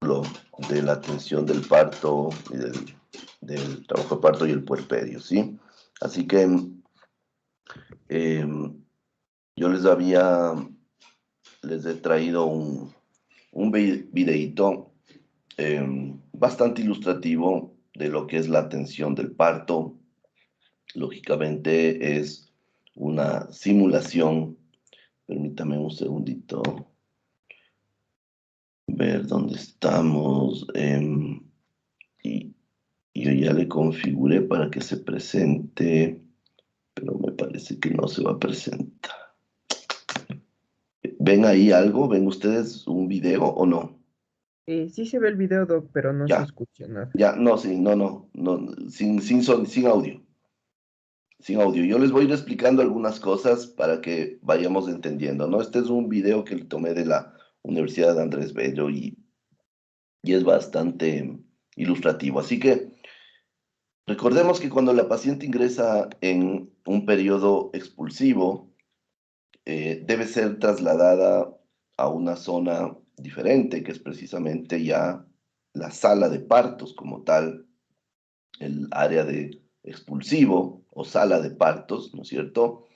ejemplo de la atención del parto y del trabajo de parto y el puerperio, ¿sí? Así que yo les he traído un videíto bastante ilustrativo de lo que es la atención del parto. Lógicamente es una simulación. Permítame un segundito. Ver dónde estamos. Y yo ya le configuré para que se presente, pero me parece que no se va a presentar. ¿Ven ahí algo? ¿Ven ustedes un video o no? Sí se ve el video, Doc, pero no se Ya, escucha nada. ya, no, sí, no, sin audio, sin audio. Yo les voy a ir explicando algunas cosas para que vayamos entendiendo, ¿no? Este es un video que le tomé de la Universidad de Andrés Bello y es bastante ilustrativo. Así que recordemos que cuando la paciente ingresa en un periodo expulsivo, debe ser trasladada a una zona diferente, que es precisamente ya la sala de partos como tal, el área de expulsivo o sala de partos, ¿no es cierto?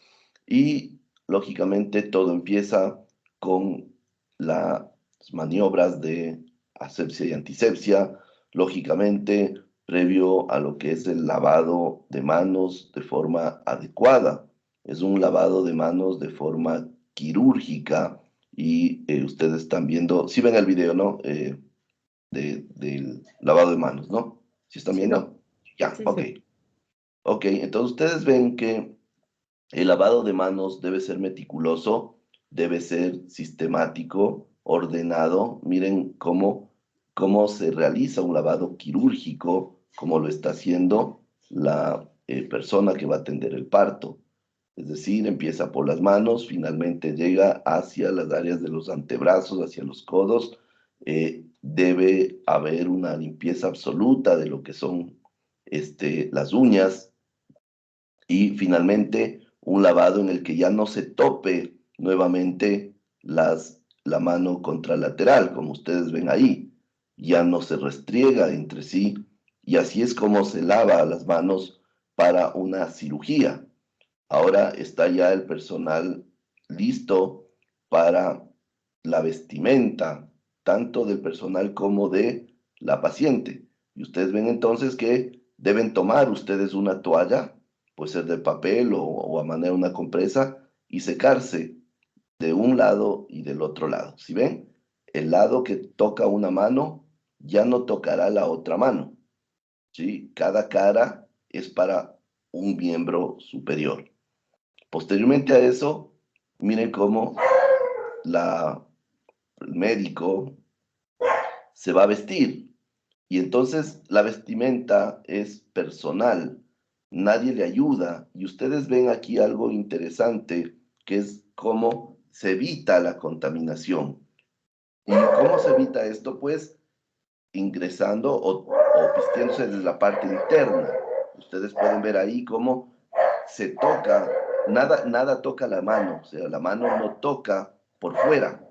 Y lógicamente todo empieza con las maniobras de asepsia y antisepsia, lógicamente previo a lo que es el lavado de manos de forma adecuada. Es un lavado de manos de forma quirúrgica y ustedes están viendo, si ven el video, ¿no? Del lavado de manos, ¿no? ¿Sí están Sí, Doc, viendo? Ya, sí, ok. sí. Ok, entonces ustedes ven que el lavado de manos debe ser meticuloso, debe ser sistemático, ordenado. Miren cómo se realiza un lavado quirúrgico, cómo lo está haciendo la persona que va a atender el parto. Es decir, empieza por las manos, finalmente llega hacia las áreas de los antebrazos, hacia los codos. Debe haber una limpieza absoluta de lo que son las uñas y finalmente un lavado en el que ya no se tope nuevamente la mano contralateral, como ustedes ven ahí, ya no se restriega entre sí y así es como se lava las manos para una cirugía. Ahora está ya el personal listo para la vestimenta, tanto del personal como de la paciente. Y ustedes ven entonces que deben tomar ustedes una toalla, puede ser de papel o a manera de una compresa, y secarse de un lado y del otro lado. ¿Sí ven? El lado que toca una mano ya no tocará la otra mano. ¿Sí? Cada cara es para un miembro superior. Posteriormente a eso, miren cómo el médico se va a vestir. Y entonces la vestimenta es personal, nadie le ayuda. Y ustedes ven aquí algo interesante, que es cómo se evita la contaminación. ¿Y cómo se evita esto? Pues ingresando o vistiéndose desde la parte interna. Ustedes pueden ver ahí cómo se toca, nada toca la mano, o sea, la mano no toca por fuera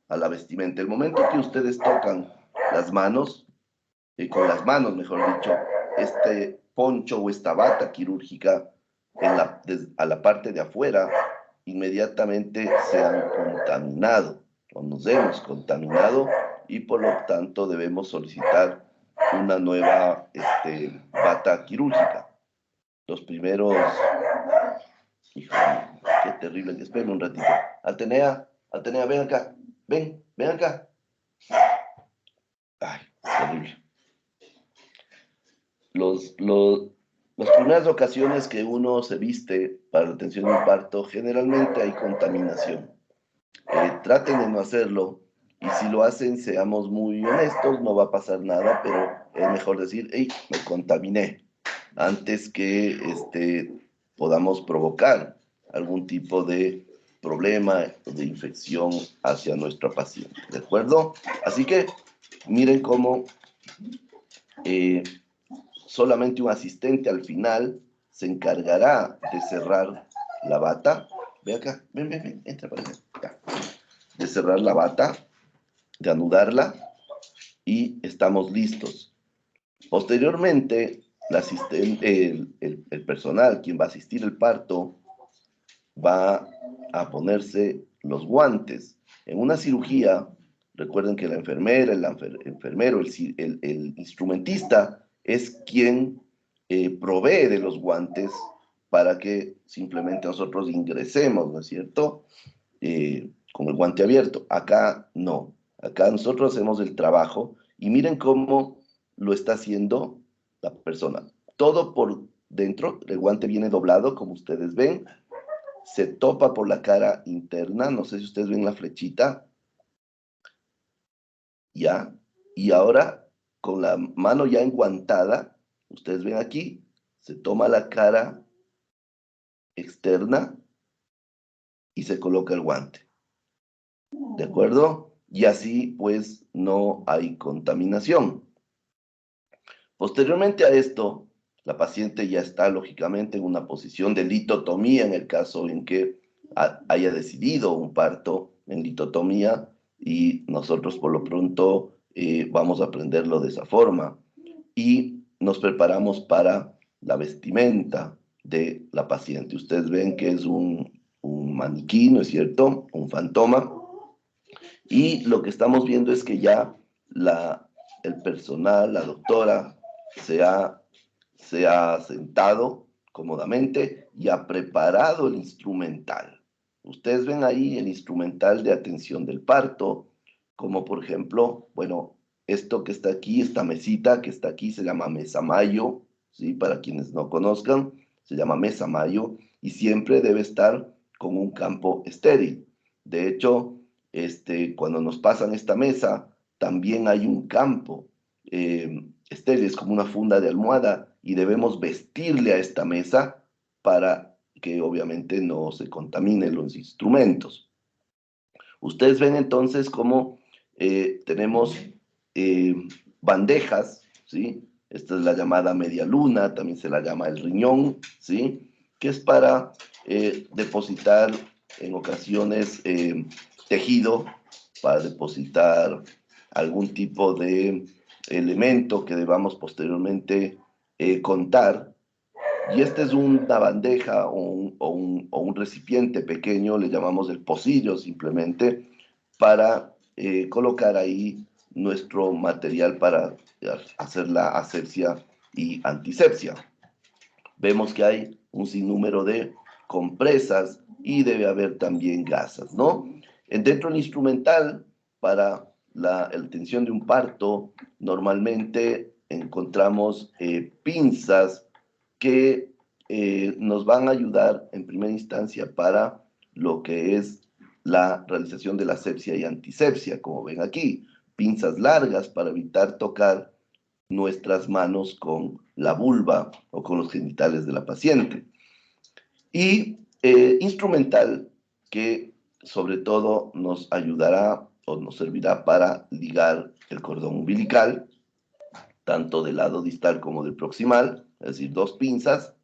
a la vestimenta. El momento que ustedes tocan las manos, con las manos, mejor dicho, este poncho o esta bata quirúrgica a la parte de afuera, inmediatamente se han contaminado o nos hemos contaminado y por lo tanto debemos solicitar una nueva bata quirúrgica. Los primeros... Híjole, qué terrible. Espérame un ratito. Atenea, ven acá. Ven acá. Ay, terrible. Las primeras ocasiones que uno se viste para la atención de un parto, generalmente hay contaminación. Traten de no hacerlo y si lo hacen, seamos muy honestos, no va a pasar nada, pero es mejor decir, hey, me contaminé, antes que podamos provocar algún tipo de problema o de infección hacia nuestra paciente, ¿de acuerdo? Así que miren cómo eh, solamente un asistente al final se encargará de cerrar la bata. Ve acá, ven, entra para acá. Ya. De cerrar la bata, de anudarla y estamos listos. Posteriormente, el personal, quien va a asistir al parto, va a ponerse los guantes. En una cirugía, recuerden que la enfermera, el enfermero, el instrumentista es quien provee de los guantes para que simplemente nosotros ingresemos, ¿no es cierto? Con el guante abierto. Acá no. Acá nosotros hacemos el trabajo y miren cómo lo está haciendo la persona. Todo por dentro, el guante viene doblado, como ustedes ven, se topa por la cara interna, no sé si ustedes ven la flechita, ya, y ahora con la mano ya enguantada, ustedes ven aquí, se toma la cara externa y se coloca el guante, ¿de acuerdo? Y así pues no hay contaminación. Posteriormente a esto, la paciente ya está lógicamente en una posición de litotomía en el caso en que haya decidido un parto en litotomía y nosotros por lo pronto vamos a aprenderlo de esa forma. Y nos preparamos para la vestimenta de la paciente. Ustedes ven que es un maniquí, ¿no es cierto? Un fantoma. Y lo que estamos viendo es que ya el personal, la doctora, se ha, se ha sentado cómodamente y ha preparado el instrumental. Ustedes ven ahí el instrumental de atención del parto, como por ejemplo, bueno, esto que está aquí, esta mesita que está aquí, se llama mesa mayo, ¿sí? Para quienes no conozcan, se llama mesa mayo y siempre debe estar con un campo estéril. De hecho, cuando nos pasan esta mesa, también hay un campo estéril, es como una funda de almohada y debemos vestirle a esta mesa para que obviamente no se contaminen los instrumentos. Ustedes ven entonces cómo tenemos eh, bandejas, ¿sí? Esta es la llamada media luna, también se la llama el riñón, ¿sí? Que es para depositar en ocasiones tejido, para depositar algún tipo de elemento que debamos posteriormente contar. Y esta es una bandeja o un recipiente pequeño, le llamamos el pocillo simplemente, para colocar ahí nuestro material para hacer la asepsia y antisepsia. Vemos que hay un sinnúmero de compresas y debe haber también gasas, ¿no? Dentro del instrumental, para la tensión de un parto, normalmente encontramos pinzas que nos van a ayudar en primera instancia para lo que es la realización de la asepsia y antisepsia, como ven aquí, pinzas largas para evitar tocar nuestras manos con la vulva o con los genitales de la paciente. Y instrumental que sobre todo nos ayudará o nos servirá para ligar el cordón umbilical, tanto del lado distal como del proximal, es decir, dos pinzas,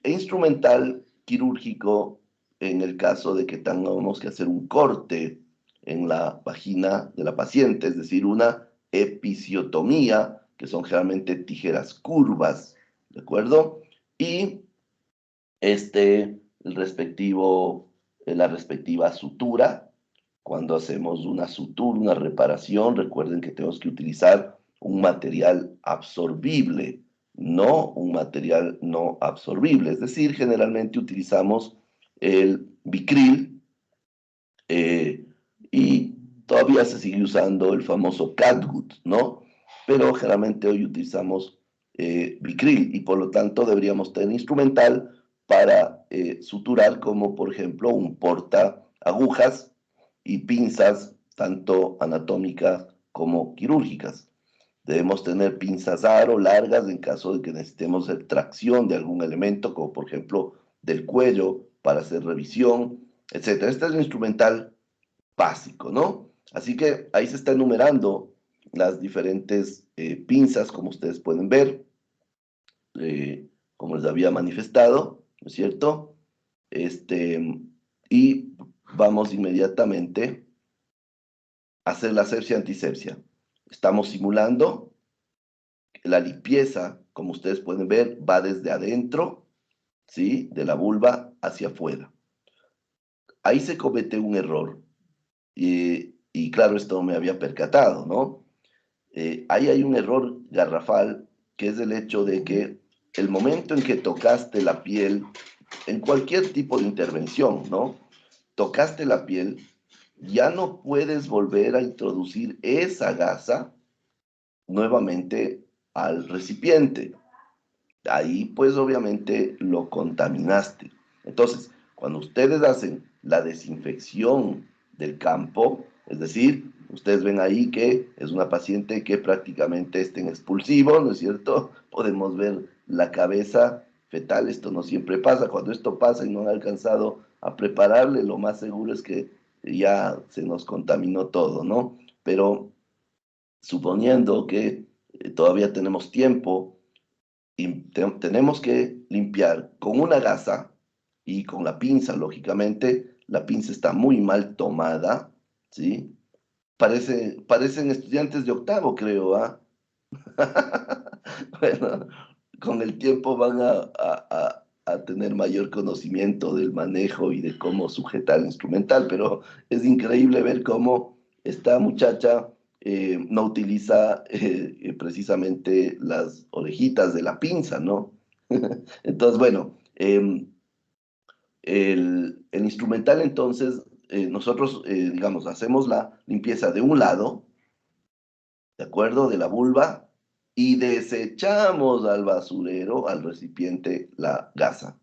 e instrumental quirúrgico en el caso de que tengamos que hacer un corte en la vagina de la paciente, es decir, una episiotomía, que son generalmente tijeras curvas, ¿de acuerdo? Y el respectivo, la respectiva sutura. Cuando hacemos una sutura, una reparación, recuerden que tenemos que utilizar un material absorbible, no un material no absorbible. Es decir, generalmente utilizamos el Vicryl y todavía se sigue usando el famoso catgut, ¿no? Pero generalmente hoy utilizamos Vicryl y por lo tanto deberíamos tener instrumental para suturar como por ejemplo un porta agujas y pinzas tanto anatómicas como quirúrgicas. Debemos tener pinzas aro largas en caso de que necesitemos extracción de algún elemento, como por ejemplo del cuello para hacer revisión, etcétera. Este es el instrumental básico, ¿no? Así que ahí se está enumerando las diferentes pinzas, como ustedes pueden ver, como les había manifestado, ¿no es cierto? Y vamos inmediatamente a hacer la asepsia antisepsia. Estamos simulando la limpieza, como ustedes pueden ver, va desde adentro, ¿sí? De la vulva hacia afuera. Ahí se comete un error. Y claro, esto me había percatado, ¿no? Ahí hay un error garrafal, que es el hecho de que el momento en que tocaste la piel, en cualquier tipo de intervención, ¿no? Tocaste la piel, ya no puedes volver a introducir esa gasa nuevamente al recipiente. Ahí pues obviamente lo contaminaste. Entonces, cuando ustedes hacen la desinfección del campo, es decir, ustedes ven ahí que es una paciente que prácticamente está en expulsivo, ¿no es cierto? Podemos ver la cabeza fetal, esto no siempre pasa. Cuando esto pasa y no han alcanzado a prepararle, lo más seguro es que ya se nos contaminó todo, ¿no? Pero suponiendo que todavía tenemos tiempo y tenemos que limpiar con una gasa y con la pinza, lógicamente, la pinza está muy mal tomada, ¿sí? Parecen estudiantes de octavo, creo, ¿ah? Bueno, con el tiempo van a tener mayor conocimiento del manejo y de cómo sujetar el instrumental, pero es increíble ver cómo esta muchacha no utiliza precisamente las orejitas de la pinza, ¿no? Entonces, bueno, el instrumental entonces, nosotros, digamos, hacemos la limpieza de un lado, ¿de acuerdo? De la vulva, y desechamos al basurero, al recipiente, la gasa.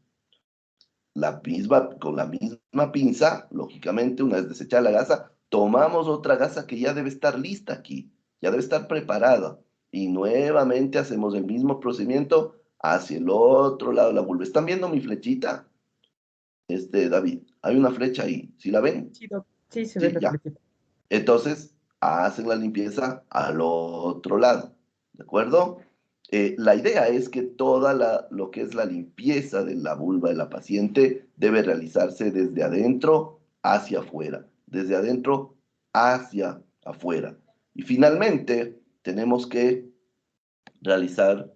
Con la misma pinza, lógicamente, una vez desechada la gasa, tomamos otra gasa que ya debe estar lista aquí, ya debe estar preparada, y nuevamente hacemos el mismo procedimiento hacia el otro lado de la vulva. ¿Están viendo mi flechita? David, hay una flecha ahí, ¿sí la ven? Sí, Doc, sí se ve Sí, la ya. flequita. Entonces, hacen la limpieza al otro lado, ¿de acuerdo? La idea es que lo que es la limpieza de la vulva de la paciente debe realizarse desde adentro hacia afuera, desde adentro hacia afuera. Y finalmente, tenemos que realizar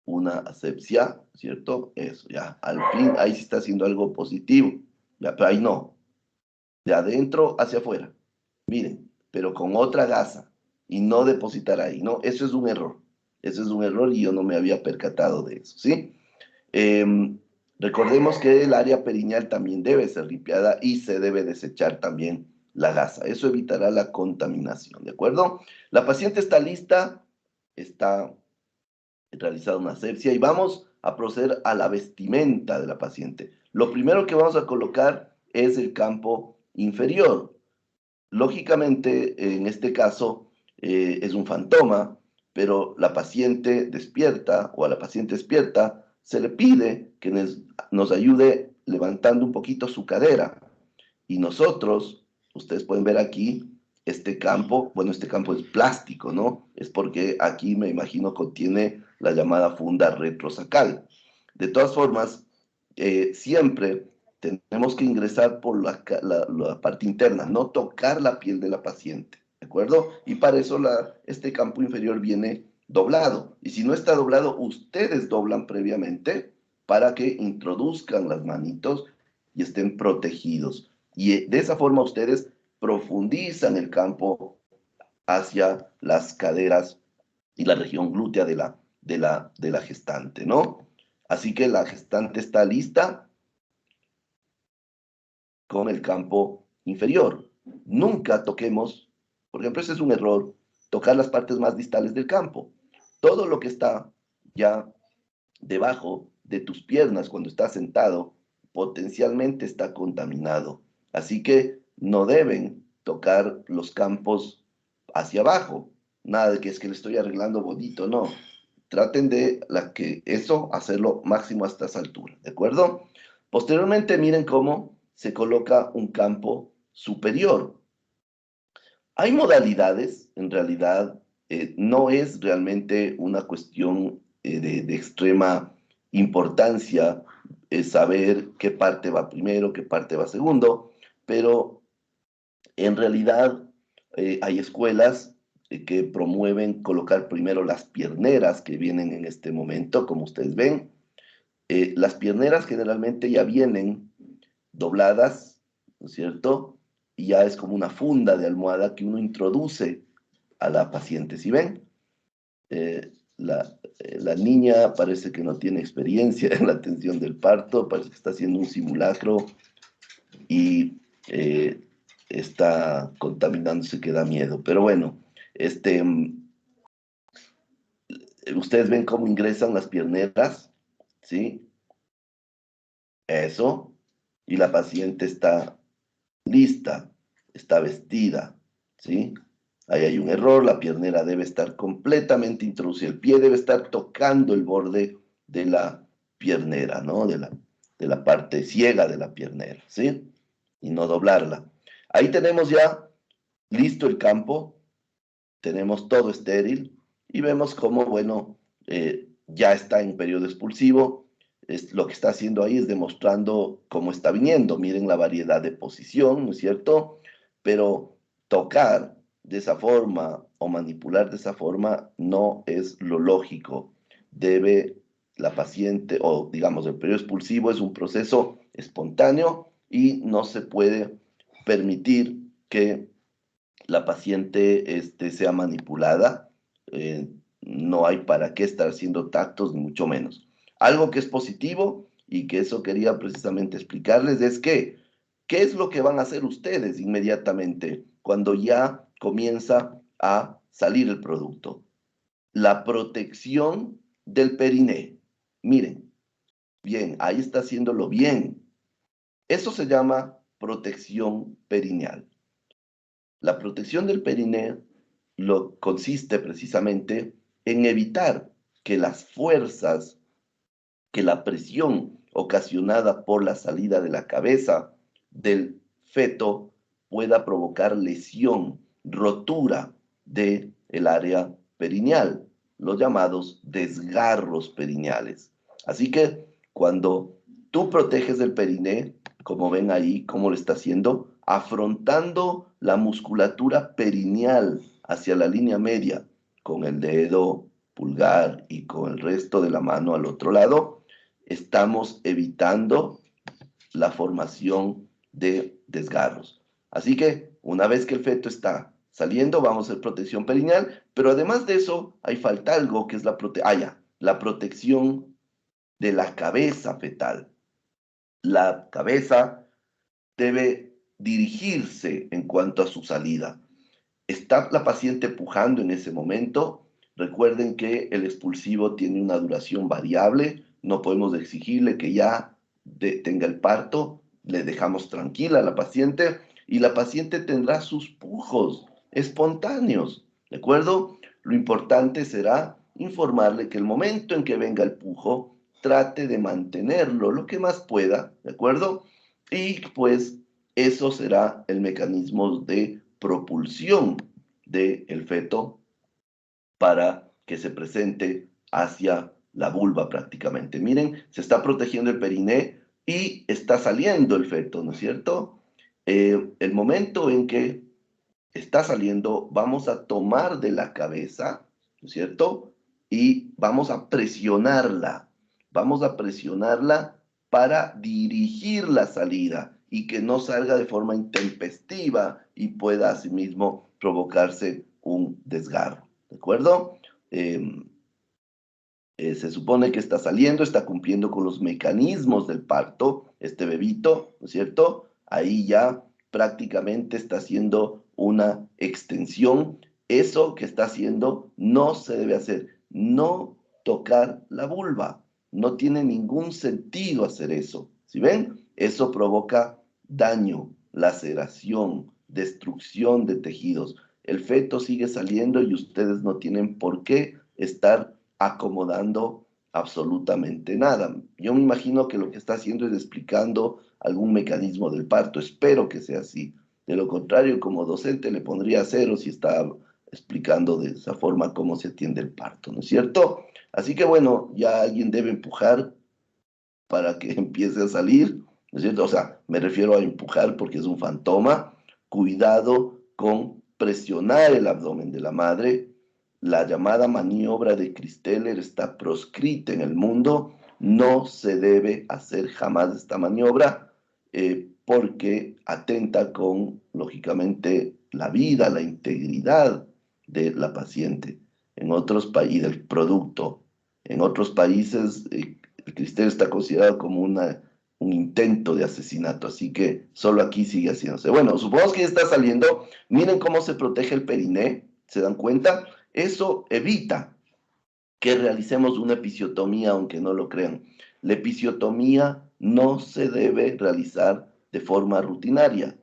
una asepsia, ¿cierto? Eso, ya, al fin, ahí se está haciendo algo positivo, ya, pero ahí no, de adentro hacia afuera. Miren, pero con otra gasa y no depositar ahí, ¿no? Eso es un error. Eso es un error y yo no me había percatado de eso, ¿sí? Recordemos que el área perineal también debe ser limpiada y se debe desechar también la gasa. Eso evitará la contaminación, ¿de acuerdo? La paciente está lista, está realizada una asepsia y vamos a proceder a la vestimenta de la paciente. Lo primero que vamos a colocar es el campo inferior. Lógicamente, en este caso, es un fantoma, pero la paciente despierta o a la paciente despierta se le pide que nos ayude levantando un poquito su cadera. Y nosotros, ustedes pueden ver aquí, este campo, bueno, este campo es plástico, ¿no? Es porque aquí me imagino contiene la llamada funda retrosacal. De todas formas, siempre tenemos que ingresar por la parte interna, no tocar la piel de la paciente, ¿de acuerdo? Y para eso este campo inferior viene doblado. Y si no está doblado, ustedes doblan previamente para que introduzcan las manitos y estén protegidos. Y de esa forma ustedes profundizan el campo hacia las caderas y la región glútea de la gestante, ¿no? Así que la gestante está lista con el campo inferior. Nunca toquemos, por ejemplo, ese es un error, tocar las partes más distales del campo. Todo lo que está ya debajo de tus piernas cuando estás sentado potencialmente está contaminado. Así que no deben tocar los campos hacia abajo. Nada de que es que le estoy arreglando bonito, no. Traten de eso hacerlo máximo hasta esa altura, ¿de acuerdo? Posteriormente, miren cómo se coloca un campo superior. Hay modalidades, en realidad, no es realmente una cuestión de extrema importancia saber qué parte va primero, qué parte va segundo, pero en realidad hay escuelas, que promueven colocar primero las pierneras que vienen en este momento, como ustedes ven. Las pierneras generalmente ya vienen dobladas, ¿no es cierto? Y ya es como una funda de almohada que uno introduce a la paciente. ¿Sí ven? La niña parece que no tiene experiencia en la atención del parto, parece que está haciendo un simulacro y está contaminándose que da miedo. Pero bueno, ustedes ven cómo ingresan las pierneras, ¿sí? Eso. Y la paciente está lista, está vestida, ¿sí? Ahí hay un error, la piernera debe estar completamente introducida, el pie debe estar tocando el borde de la piernera, ¿no? De la parte ciega de la piernera, ¿sí? Y no doblarla. Ahí tenemos ya listo el campo, tenemos todo estéril y vemos cómo, bueno, ya está en periodo expulsivo. Lo que está haciendo ahí es demostrando cómo está viniendo. Miren la variedad de posición, ¿no es cierto? Pero tocar de esa forma o manipular de esa forma no es lo lógico. Debe la paciente, o digamos, el periodo expulsivo es un proceso espontáneo y no se puede permitir que la paciente sea manipulada. No hay para qué estar haciendo tactos, ni mucho menos. Algo que es positivo y que eso quería precisamente explicarles es que, ¿qué es lo que van a hacer ustedes inmediatamente cuando ya comienza a salir el producto? La protección del periné. Miren, bien, ahí está haciéndolo bien. Eso se llama protección perineal. La protección del periné consiste precisamente en evitar que las fuerzas, que la presión ocasionada por la salida de la cabeza del feto pueda provocar lesión, rotura del área perineal, los llamados desgarros perineales. Así que cuando tú proteges el periné, como ven ahí, cómo lo está haciendo, afrontando la musculatura perineal hacia la línea media, con el dedo pulgar y con el resto de la mano al otro lado, estamos evitando la formación de desgarros. Así que una vez que el feto está saliendo, vamos a hacer protección perineal, pero además de eso, ahí falta algo que es la protección de la cabeza fetal. La cabeza debe dirigirse en cuanto a su salida. ¿Está la paciente pujando en ese momento? Recuerden que el expulsivo tiene una duración variable, no podemos exigirle que ya tenga el parto, le dejamos tranquila a la paciente y la paciente tendrá sus pujos espontáneos, ¿de acuerdo? Lo importante será informarle que el momento en que venga el pujo, trate de mantenerlo lo que más pueda, ¿de acuerdo? Y pues eso será el mecanismo de propulsión del feto para que se presente hacia la vulva prácticamente. Miren, se está protegiendo el periné y está saliendo el feto, ¿no es cierto? El momento en que está saliendo, vamos a tomar de la cabeza, ¿no es cierto? Y vamos a presionarla para dirigir la salida y que no salga de forma intempestiva y pueda asimismo provocarse un desgarro, ¿de acuerdo? Se supone que está saliendo, está cumpliendo con los mecanismos del parto, este bebito, ¿no es cierto? Ahí ya prácticamente está haciendo una extensión. Eso que está haciendo no se debe hacer, no tocar la vulva. No tiene ningún sentido hacer eso. ¿Sí ven? Eso provoca daño, laceración, destrucción de tejidos. El feto sigue saliendo y ustedes no tienen por qué estar acomodando absolutamente nada. Yo me imagino que lo que está haciendo es explicando algún mecanismo del parto. Espero que sea así. De lo contrario, como docente le pondría cero si está explicando de esa forma cómo se atiende el parto, ¿no es cierto? Así que bueno, ya alguien debe empujar para que empiece a salir, ¿no es cierto? O sea, me refiero a empujar porque es un fantoma. Cuidado con presionar el abdomen de la madre. La llamada maniobra de Christeller está proscrita en el mundo. No se debe hacer jamás esta maniobra porque atenta con, lógicamente, la vida, la integridad de la paciente en otros países, del producto. En otros países, el Christeller está considerado como un intento de asesinato, así que solo aquí sigue haciéndose. Bueno, supongamos que ya está saliendo. Miren cómo se protege el periné, ¿se dan cuenta? Eso evita que realicemos una episiotomía, aunque no lo crean. La episiotomía no se debe realizar de forma rutinaria,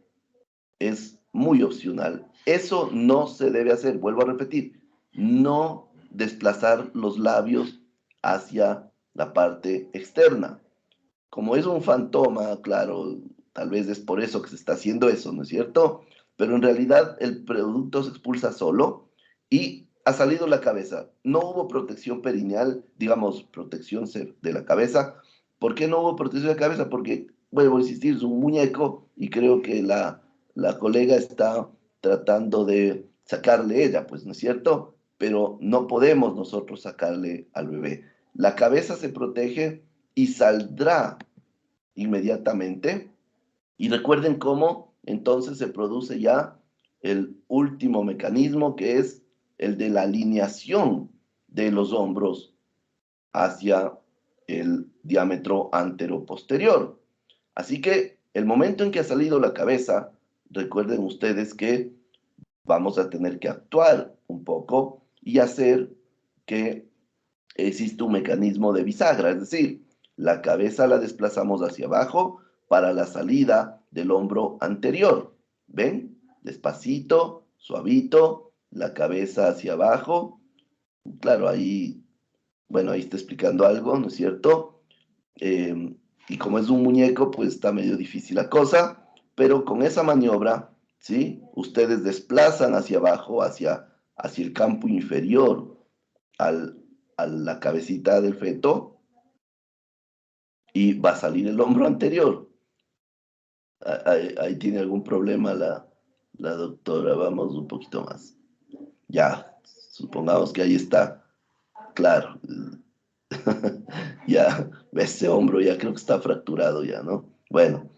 es muy opcional. Eso no se debe hacer, vuelvo a repetir, no desplazar los labios hacia la parte externa. Como es un fantoma, claro, tal vez es por eso que se está haciendo eso, ¿no es cierto? Pero en realidad el producto se expulsa solo y ha salido la cabeza. No hubo protección perineal, digamos, protección de la cabeza. ¿Por qué no hubo protección de la cabeza? Porque, vuelvo a insistir, es un muñeco y creo que la colega está tratando de sacarle ella, pues, ¿no es cierto? Pero no podemos nosotros sacarle al bebé. La cabeza se protege y saldrá inmediatamente. Y recuerden cómo entonces se produce ya el último mecanismo, que es el de la alineación de los hombros hacia el diámetro antero-posterior. Así que el momento en que ha salido la cabeza, recuerden ustedes que vamos a tener que actuar un poco y hacer que existe un mecanismo de bisagra, es decir, la cabeza la desplazamos hacia abajo para la salida del hombro anterior. ¿Ven? Despacito, suavito, la cabeza hacia abajo. Claro, ahí, bueno, ahí está explicando algo, ¿no es cierto? Y como es un muñeco, pues está medio difícil la cosa, pero con esa maniobra, ¿sí? Ustedes desplazan hacia abajo, hacia el campo inferior al, a la cabecita del feto y va a salir el hombro anterior. Ahí tiene algún problema la doctora. Vamos un poquito más. Ya, supongamos que ahí está. Claro. Ya, ese hombro ya creo que está fracturado ya, ¿no? Bueno,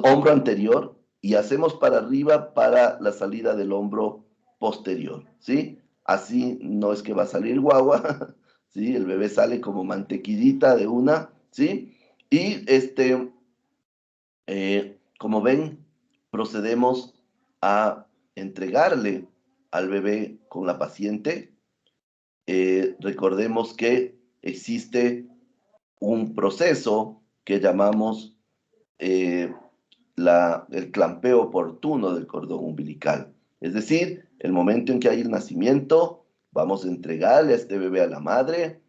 hombro anterior y hacemos para arriba para la salida del hombro posterior, ¿sí? Así no es que va a salir guagua, ¿sí? El bebé sale como mantequillita de una, ¿sí? Y como ven, procedemos a entregarle al bebé con la paciente. Recordemos que existe un proceso que llamamos eh, el clampeo oportuno del cordón umbilical. Es decir, el momento en que hay el nacimiento, vamos a entregarle a este bebé a la madre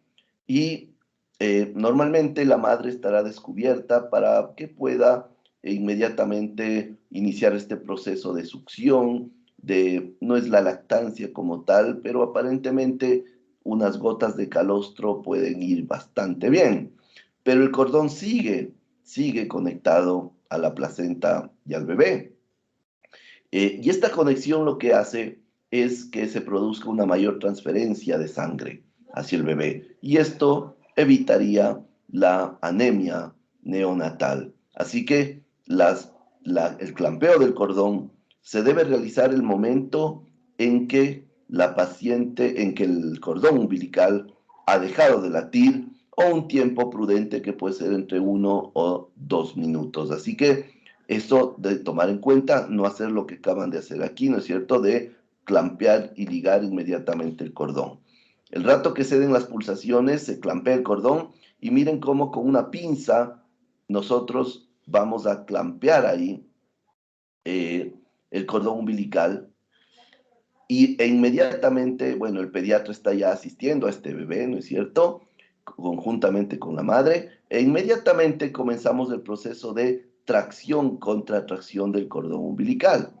y normalmente la madre estará descubierta para que pueda inmediatamente iniciar este proceso de succión, no es la lactancia como tal, pero aparentemente unas gotas de calostro pueden ir bastante bien. Pero el cordón sigue conectado a la placenta y al bebé. Y esta conexión lo que hace es que se produzca una mayor transferencia de sangre hacia el bebé. Y esto evitaría la anemia neonatal. Así que el clampeo del cordón se debe realizar el momento en que la paciente, en que el cordón umbilical ha dejado de latir o un tiempo prudente que puede ser entre 1 o 2 minutos. Así que eso de tomar en cuenta, no hacer lo que acaban de hacer aquí, ¿no es cierto? De clampear y ligar inmediatamente el cordón. El rato que se den las pulsaciones, se clampea el cordón y miren cómo con una pinza nosotros vamos a clampear ahí el cordón umbilical e inmediatamente, bueno, el pediatra está ya asistiendo a este bebé, ¿no es cierto? Conjuntamente con la madre, e inmediatamente comenzamos el proceso de tracción contra tracción del cordón umbilical.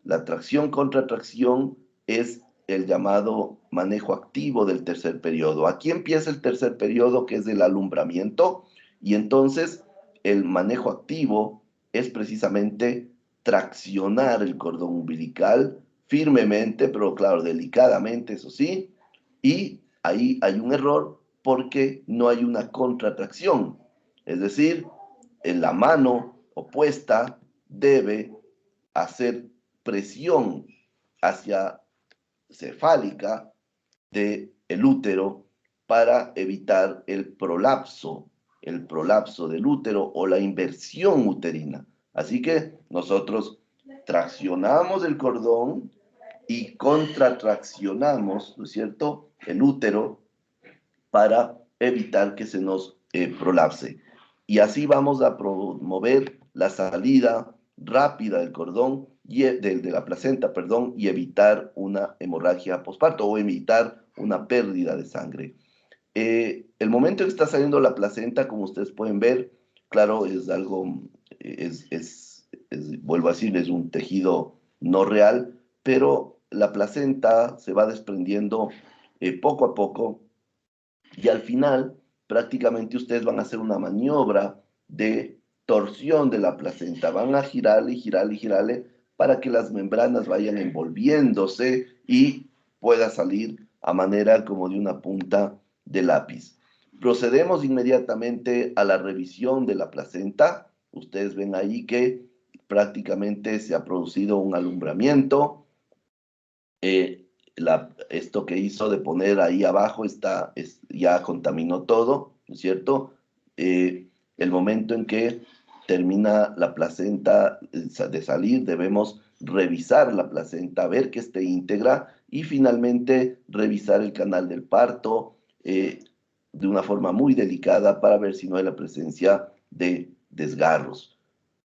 La tracción contra tracción es el llamado manejo activo del tercer periodo. Aquí empieza el tercer periodo, que es el alumbramiento, y entonces el manejo activo es precisamente traccionar el cordón umbilical firmemente, pero claro, delicadamente, eso sí, y ahí hay un error porque no hay una contratracción. Es decir, en la mano opuesta debe hacer presión hacia cefálica del útero para evitar el prolapso del útero o la inversión uterina. Así que nosotros traccionamos el cordón y contratraccionamos, ¿no es cierto?, el útero para evitar que se nos prolapse. Y así vamos a promover la salida rápida del cordón, de la placenta, perdón, y evitar una hemorragia posparto o evitar una pérdida de sangre. El momento en que está saliendo la placenta, como ustedes pueden ver, claro, es algo, vuelvo a decir, es un tejido no real, pero la placenta se va desprendiendo poco a poco y al final prácticamente ustedes van a hacer una maniobra de torsión de la placenta, van a girarle y girarle y girarle para que las membranas vayan envolviéndose y pueda salir a manera como de una punta de lápiz. Procedemos inmediatamente a la revisión de la placenta. Ustedes ven ahí que prácticamente se ha producido un alumbramiento. Esto que hizo de poner ahí abajo ya contaminó todo, ¿no es cierto? El momento en que termina la placenta de salir, debemos revisar la placenta, ver que esté íntegra y finalmente revisar el canal del parto de una forma muy delicada para ver si no hay la presencia de desgarros.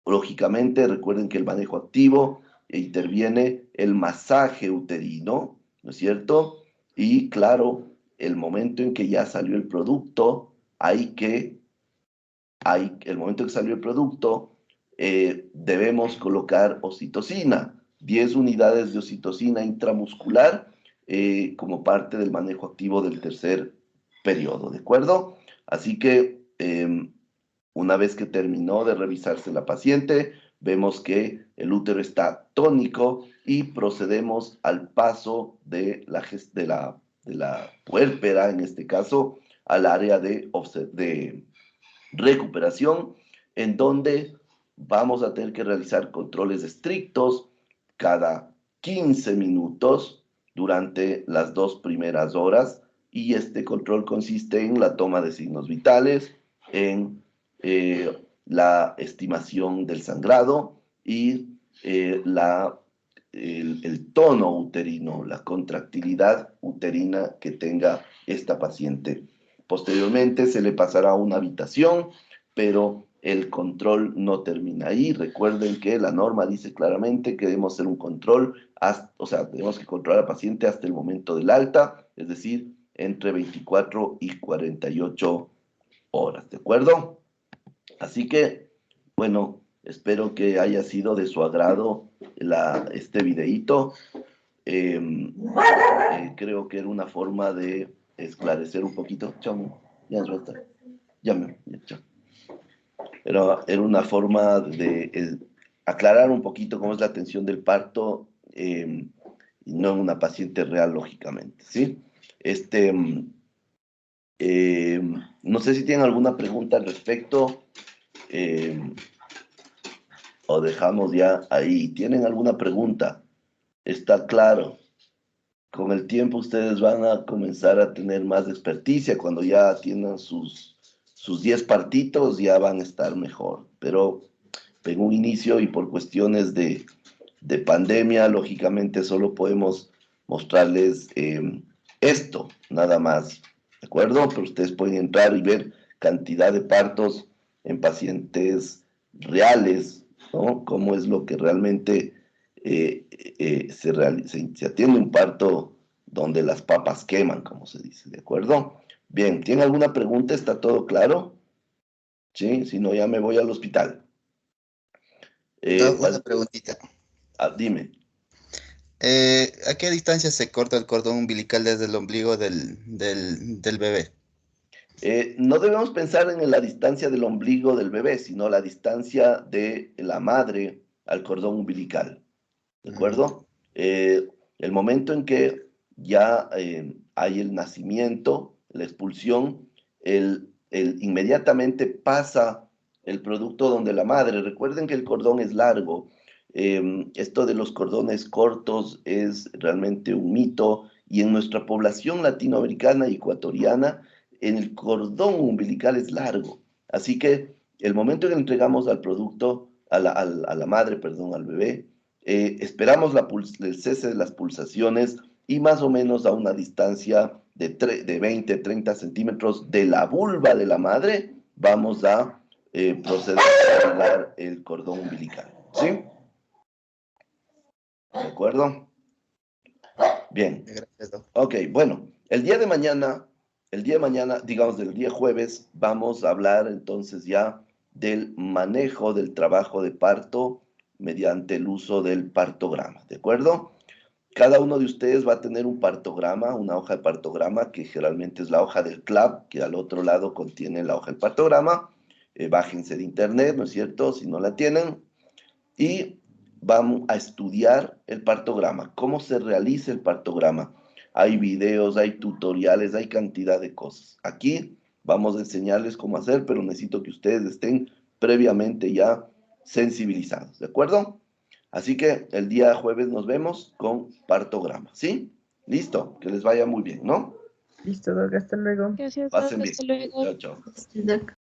Lógicamente, recuerden que el manejo activo interviene el masaje uterino, ¿no es cierto? Y claro, el momento en que ya salió el producto, el momento en que salió el producto, debemos colocar oxitocina, 10 unidades de oxitocina intramuscular como parte del manejo activo del tercer periodo, ¿de acuerdo? Así que una vez que terminó de revisarse la paciente, vemos que el útero está tónico y procedemos al paso de la puérpera, en este caso, al área de recuperación, en donde vamos a tener que realizar controles estrictos cada 15 minutos durante las 2 primeras horas, y este control consiste en la toma de signos vitales, en la estimación del sangrado y el tono uterino, la contractilidad uterina que tenga esta paciente. Posteriormente se le pasará a una habitación, pero el control no termina ahí. Recuerden que la norma dice claramente que debemos hacer un control, o sea, tenemos que controlar al paciente hasta el momento del alta, es decir, entre 24 y 48 horas, ¿de acuerdo? Así que, bueno, espero que haya sido de su agrado este videíto. Creo que era una forma de esclarecer un poquito. Chamo, ya es basta. Llame, ya, chao. Era una forma de aclarar un poquito cómo es la atención del parto, y no en una paciente real, lógicamente, ¿sí? No sé si tienen alguna pregunta al respecto, eh, o dejamos ya ahí. ¿Tienen alguna pregunta? Está claro. Con el tiempo ustedes van a comenzar a tener más experticia. Cuando ya tienen sus 10 partitos, ya van a estar mejor. Pero en un inicio y por cuestiones de pandemia, lógicamente solo podemos mostrarles esto, nada más. ¿De acuerdo? Pero ustedes pueden entrar y ver cantidad de partos en pacientes reales, ¿no? Cómo es lo que realmente se atiende un parto donde las papas queman, como se dice, ¿de acuerdo? Bien, ¿tiene alguna pregunta? ¿Está todo claro? Sí, si no, ya me voy al hospital. Doc, una preguntita. Dime. ¿A qué distancia se corta el cordón umbilical desde el ombligo del bebé? No debemos pensar en la distancia del ombligo del bebé, sino la distancia de la madre al cordón umbilical. ¿De Mm, acuerdo? El momento en que ya hay el nacimiento, la expulsión, inmediatamente pasa el producto donde la madre. Recuerden que el cordón es largo. Esto de los cordones cortos es realmente un mito, y en nuestra población latinoamericana y ecuatoriana, el cordón umbilical es largo. Así que el momento en que entregamos al producto, a la madre, perdón, al bebé, esperamos el cese de las pulsaciones, y más o menos a una distancia de 20, 30 centímetros de la vulva de la madre, vamos a proceder a alargar el cordón umbilical. ¿Sí? ¿De acuerdo? Bien. Gracias, doc. Ok, bueno, el día de mañana, digamos del día jueves, vamos a hablar entonces ya del manejo del trabajo de parto mediante el uso del partograma, ¿de acuerdo? Cada uno de ustedes va a tener un partograma, una hoja de partograma, que generalmente es la hoja del CLAP, que al otro lado contiene la hoja del partograma. Bájense de internet, ¿no es cierto? Si no la tienen. Y vamos a estudiar el partograma, cómo se realiza el partograma. Hay videos, hay tutoriales, hay cantidad de cosas. Aquí vamos a enseñarles cómo hacer, pero necesito que ustedes estén previamente ya sensibilizados, ¿de acuerdo? Así que el día jueves nos vemos con partograma, ¿sí? Listo, que les vaya muy bien, ¿no? Listo, Doc, hasta luego. Gracias, Doc. Pasen bien. Hasta luego. Chao, chao. Doc.